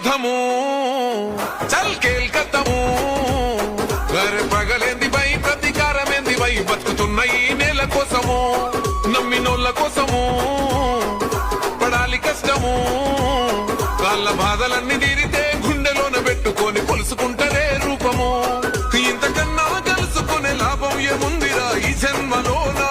యుద్ధము చల్ కేల్కతము గరే పగలేంది by ప్రతీకారమేంది by బతుకుతున్న ఈ నేల కోసము నమ్మినోళ్ళ కోసము పడాలి కష్టము వాళ్ళ బాధలన్నీ తీరితే గుండెలోన పెట్టుకొని కొలుసుకుంటదే రూపము ఇంతకన్నా కలుసుకునే లాభం ఏముందిరా ఈ జన్మలోన